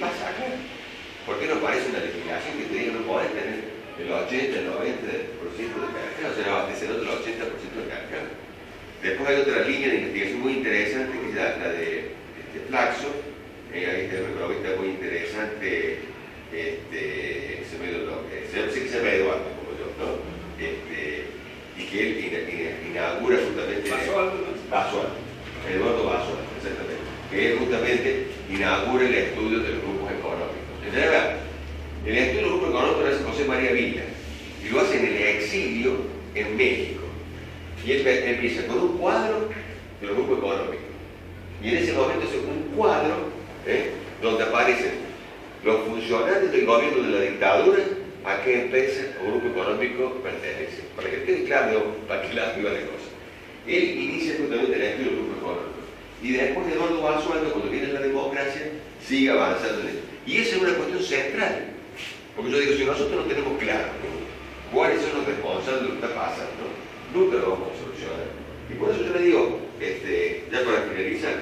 pasa acá? ¿Por qué no parece una legislación que te diga no podés tener el 80, el 90% de mercado, o sea, el abastecedor del 80% del mercado? Después hay otra línea de investigación muy interesante que es la de Flaxo. Ahí está un economista muy interesante, se me Eduardo, como yo, ¿no? Y que él inaugura justamente... Basualdo, Eduardo Basualdo, exactamente. Que él justamente inaugura el estudio de los grupos económicos. En realidad, el estudio de los grupos económicos lo hace José María Vila, y lo hace en el exilio en México. Y él empieza con un cuadro de los grupos económicos. Y en ese momento es un cuadro donde aparecen los funcionarios del gobierno de la dictadura, a qué empresa o grupo económico pertenecen. Para que quede claro para qué lado iba la cosa. Él inicia justamente el estudio del grupo económico. Y después de Eduardo Basualdo, cuando viene la democracia, sigue avanzando en eso. Y esa es una cuestión central. Porque yo digo, si nosotros no tenemos claro cuáles son los responsables de lo que está pasando, nunca lo vamos a solucionar. Y por eso yo le digo, ya para finalizar,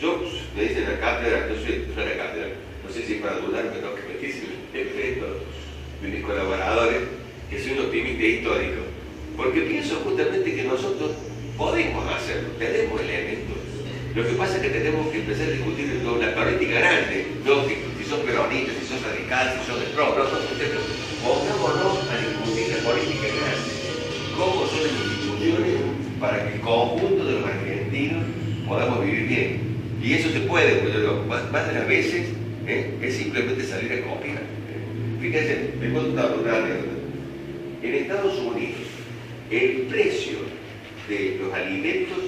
yo me dicen la cátedra, yo soy de la cátedra, no sé si es para dudar, pero que me dicen el resto de mis colaboradores, que soy un optimista histórico. Porque pienso justamente que nosotros podemos hacerlo, tenemos elementos. Lo que pasa es que tenemos que empezar a discutir la política grande, no si son peronistas, si son radicales, si son de pro, no, pongámonos a discutir la política grande. ¿Cómo son las instituciones para que el conjunto de los argentinos podamos vivir bien? Y eso se puede, porque más de las veces es simplemente salir a copiar. Fíjense, me cuento una anécdota. En Estados Unidos, el precio de los alimentos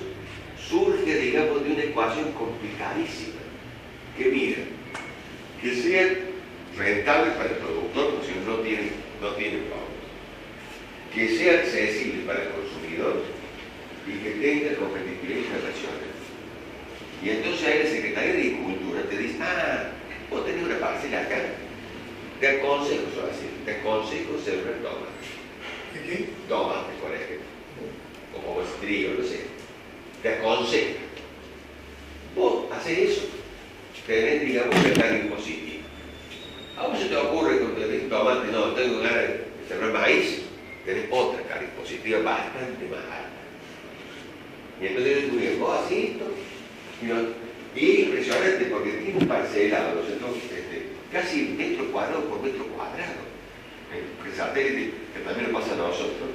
surge, digamos, de una ecuación complicadísima. Que mira, que sea rentable para el productor, porque si no tiene problemas. Que sea accesible para el consumidor y que tenga competitividad internacional. Y entonces ahí la Secretaría de Agricultura te dice, vos tenés una parcela acá, te aconsejo solo así, te aconsejo sembrar tomate. ¿Qué? Tomate, por ejemplo, o trigo, no sé. Te aconsejo. Vos haces eso, tenés, digamos, una carga impositiva. ¿A vos se te ocurre cuando tenés tomate? No, tengo ganas de sembrar maíz. Tenés otra carga impositiva bastante más alta. Y entonces yo digo, vos así esto, y es impresionante porque tiene un parcelado, ¿no? Casi metro cuadrado por metro cuadrado. El satélite, que también lo pasa a nosotros,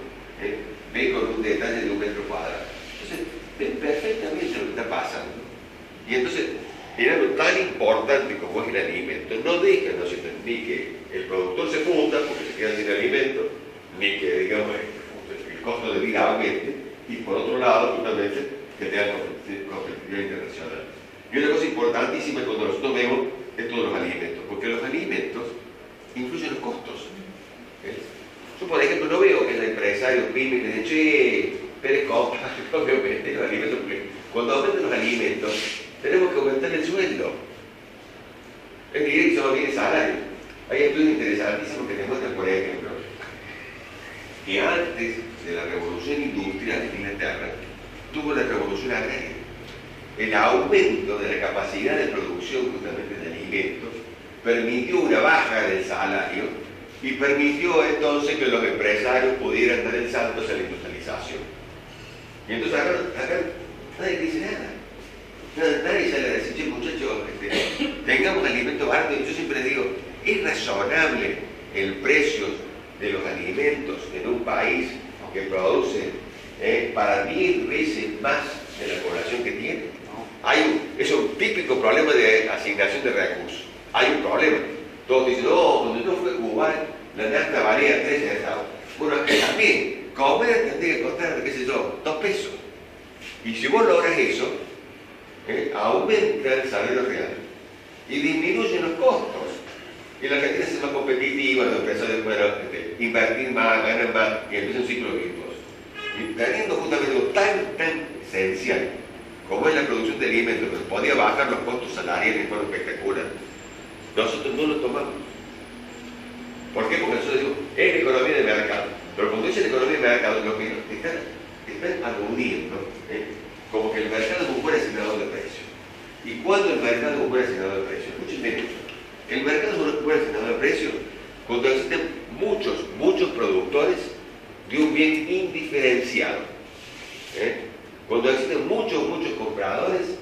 ve con un detalle de un metro cuadrado. Entonces, ven perfectamente lo que está pasando. Y entonces, era algo tan importante como es el alimento, no deja, ¿no? Ni que el productor se funda porque se queda sin alimento, ni que, digamos, el costo de vida aumente, y por otro lado, justamente, que tenga competitividad internacional. Y una cosa importantísima cuando nosotros vemos esto de los alimentos, porque los alimentos influyen en los costos. Yo, por ejemplo, no veo que el empresario pyme le dice, che, Pérez compra, no veo que los alimentos, porque cuando aumentan los alimentos, tenemos que aumentar el sueldo. Es decir, que solo viene salario. Hay estudios interesantísimos que demuestran, por ejemplo, que antes de la revolución industrial en Inglaterra, tuvo la revolución agraria. El aumento de la capacidad de producción justamente de alimentos permitió una baja del salario y permitió entonces que los empresarios pudieran dar el salto hacia la industrialización. Y entonces acá nadie dice nada. Nadie sale a decir, che, muchachos, tengamos alimentos baratos. Yo siempre digo, es razonable el precio de los alimentos en un país que produce para 10 veces más de la población que tiene. Es un típico problema de asignación de recursos. Hay un problema. Todos dicen, no, cuando yo fui a Cuba, la nafta valía 3 centavos. Bueno, es que también, comer tendría que costar, qué sé yo, 2 pesos. Y si vos logras eso, aumenta el salario real y disminuyen los costos. Y la Argentina se hace más competitiva, los empresarios pueden invertir más, ganar más, y empieza un ciclo virtuoso. Y teniendo justamente algo tan esencial como es la producción de alimentos, que podía bajar los costos salariales de forma espectacular, nosotros no lo tomamos. ¿Por qué? Porque nosotros decimos, es la economía de mercado. Pero cuando dice la economía de mercado, lo que están aludiendo, como que el mercado es un buen asignador de precios. ¿Y cuándo el mercado es un buen asignador de precios? Escuchen bien esto. El mercado es un buen generador de precios cuando existen muchos productores de un bien indiferenciado. Cuando existen muchos compradores,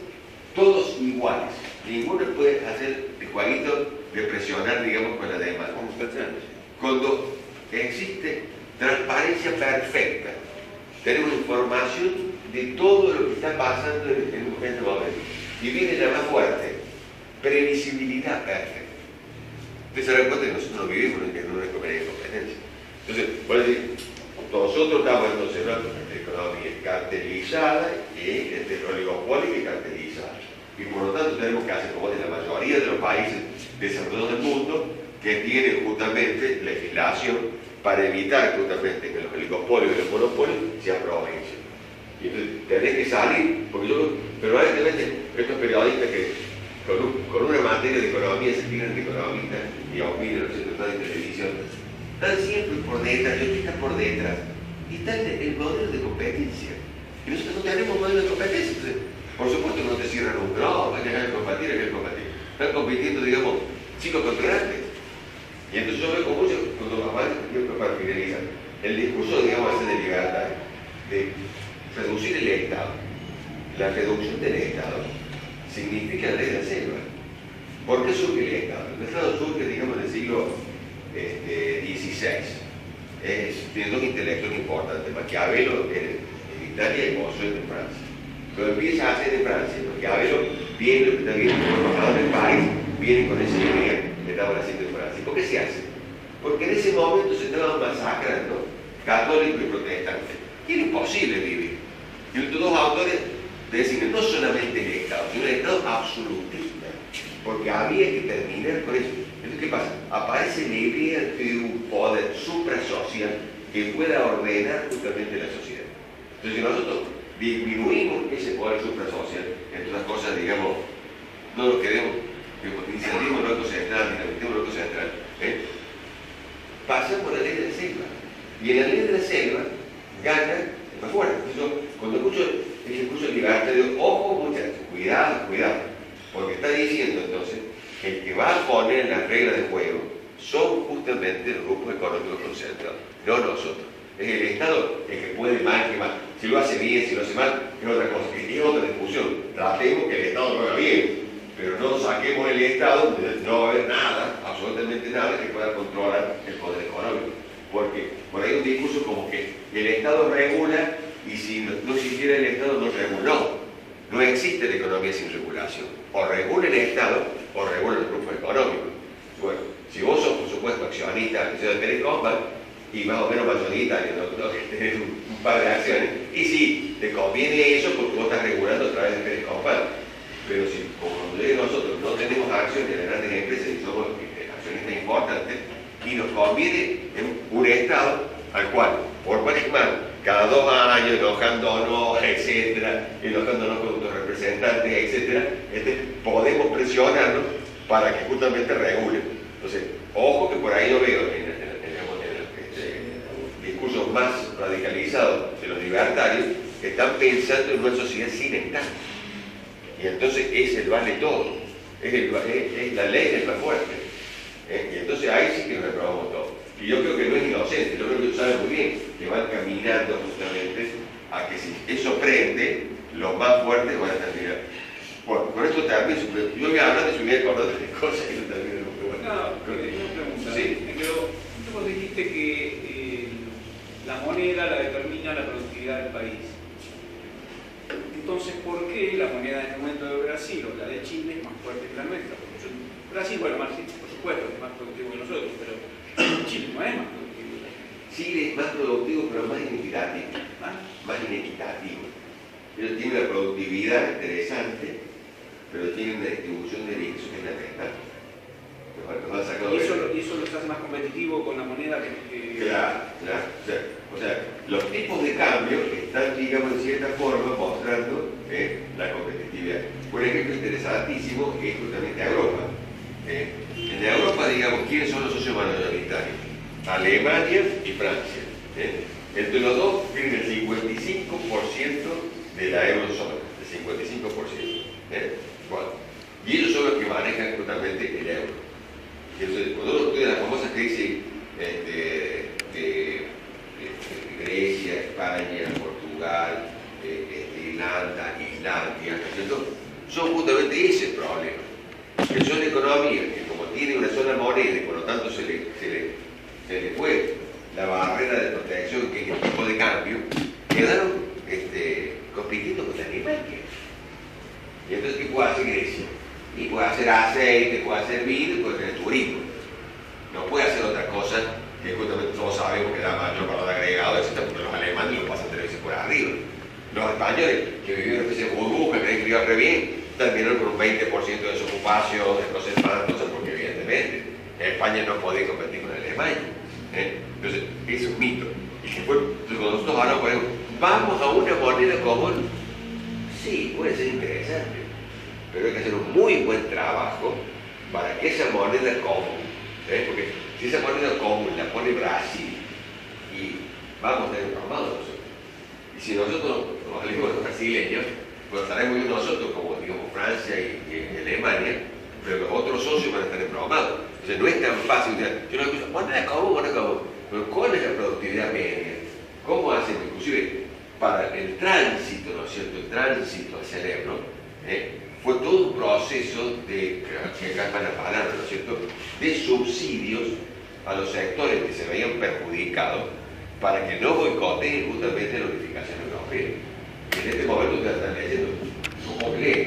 todos iguales. Ninguno puede hacer el jueguito de presionar, digamos, con la demanda. Cuando existe transparencia perfecta, tenemos información de todo lo que está pasando en este momento. Y viene la más fuerte, previsibilidad perfecta. Ustedes se dan cuenta que nosotros no vivimos en una economía de competencia. Entonces, por decir, nosotros estamos entonces en una economía cartelizada y oligopólica y cartelizada. Y por lo tanto tenemos que hacer como de la mayoría de los países desarrollados del mundo que tienen justamente legislación para evitar justamente que los oligopolios y los monopolios se aprovechen. Y entonces tenés que salir, porque yo, permanentemente, estos periodistas que con una materia de economía se tiran de economistas y opinan, ¿no es cierto?, en televisión, están siempre por detrás, ellos están por detrás. Y está el modelo de competencia. Y nosotros no tenemos modelo de competencia. Entonces, por supuesto que no te cierran un no, hay que competir, hay que competir. Están compitiendo, digamos, chicos contra grandes. Y entonces yo veo como mucho, para finalizar, el discurso, digamos, de libertad, de reducir el Estado. La reducción del Estado significa la ley de la selva. ¿Por qué surge el Estado? El Estado surge, digamos, en el siglo XVI. Tiene dos intelectuales importantes, Maquiavelo en Italia y Bossuet en Francia. Cuando empieza a hacer en Francia, Maquiavelo viene lo que está bien formado en el país, viene con esa idea que estaban haciendo en Francia. ¿Por qué se hace? Porque en ese momento se estaban masacrando católicos y protestantes. Y era imposible vivir. Y estos dos autores deciden no solamente el Estado, sino el Estado absolutista, porque había que terminar con eso. Entonces, ¿qué pasa? Aparece la idea de un poder suprasocial que pueda ordenar justamente la sociedad. Entonces, si nosotros disminuimos ese poder suprasocial, entre otras cosas, digamos, no lo queremos, iniciativos no central, dinamitemos lo central, pasan por la ley de la selva. Y en la ley de la selva gana el más fuerte. Entonces, cuando escucho el discurso de libertad, digo, ojo muchachos, cuidado, porque está diciendo entonces que el que va a poner las reglas de juego son justamente los grupos económicos concentrados, no nosotros. Es el Estado el que puede más que más. Si lo hace bien, si lo hace mal, es otra cosa, es otra discusión. Tratemos que el Estado lo haga bien, pero no saquemos el Estado, no va a haber nada, absolutamente nada que pueda controlar el poder económico. Porque por ahí hay un discurso como que el Estado regula y si no existiera el Estado no reguló. No existe la economía sin regulación. O regula el Estado o regula los grupos económicos. Bueno, si vos sos, por supuesto, accionista de Pérez Company y más o menos mayoritario, no tenés un par de acciones, y sí, te conviene eso porque vos estás regulando a través de Pérez Company. Pero si, como nosotros no tenemos acciones en las grandes empresas y somos accionistas importantes, y nos conviene un Estado al cual, por más cada 2 años, enojándonos, etcétera, enojándonos con nuestros representantes, etcétera, podemos presionarnos para que justamente regulen. Entonces, ojo que por ahí yo veo en discursos más radicalizados de los libertarios que están pensando en una sociedad sin Estado. Y entonces es el vale todo, es la ley del más fuerte. Y entonces ahí sí que nos reprobamos todo. Y yo creo que no es inocente, yo creo que ellos saben muy bien que van caminando justamente a que si eso prende, los más fuertes van a terminar. Bueno, con esto termino. Yo voy a hablar de su vida con otras cosas y no termino. No, pero una pregunta. Sí. Tú dijiste que la moneda la determina la productividad del país. Entonces, ¿por qué la moneda en este momento de Brasil o la de Chile es más fuerte que la nuestra? Brasil, bueno, por supuesto, es más productivo que nosotros, pero Chile no es más productivo. Chile es más productivo, pero más inequitativo. Más inequitativo. Ellos tienen una productividad interesante, pero tienen una distribución de riqueza que es lamentable. ¿Y eso los hace más competitivos con la moneda que... Claro. O sea, los tipos de cambio están, digamos, en cierta forma mostrando la competitividad. Un ejemplo interesantísimo es justamente Europa. En Europa, digamos, ¿quiénes son los socios mayoritarios? Alemania y Francia. Entre los dos tienen el 55% de la eurozona, el 55%. Bueno, y ellos son los que manejan justamente el euro. Entonces, cuando uno estudia la famosa crisis de Grecia, España, Portugal, Irlanda, Islandia, ¿no es cierto? Son justamente ese problema. Que son economías que como tiene una sola moneda y por lo tanto se le fue la barrera de protección que es el tipo de cambio, quedaron compitiendo con Alemania. Y entonces, ¿qué puede hacer Grecia? Y puede hacer aceite, puede hacer vino y puede tener turismo. No puede hacer otra cosa que justamente todos sabemos que da mayor valor agregado, etc. Porque los alemanes lo pasan 3 veces por arriba. Los españoles, que vivieron en especie de burbuja, creen que iba re bien, terminaron con un 20% de desocupación, entonces más cosas, porque evidentemente España no podía competir con Alemania. Entonces, eso es un mito. Y que cuando nosotros hablamos, por ejemplo, ¿vamos a una moneda común? Sí, puede ser interesante, pero hay que hacer un muy buen trabajo para que esa moneda común, porque si esa moneda común la pone Brasil y vamos a tener traumados nosotros. Y si nosotros nos salimos los brasileños, pues estaremos bien nosotros como digamos Francia y Alemania, pero los otros socios van a estar traumados. Entonces no es tan fácil, yo no escucho, moneda común, pero ¿cuál es la productividad media? ¿Cómo hacen? Inclusive para el tránsito, ¿no es cierto? El tránsito hacia el euro, fue todo un proceso de, que acá van a palabra, ¿no es cierto?, de subsidios a los sectores que se veían perjudicados para que no boicoteen justamente la unificación europea. En este momento ustedes están leyendo, ¿cómo leen?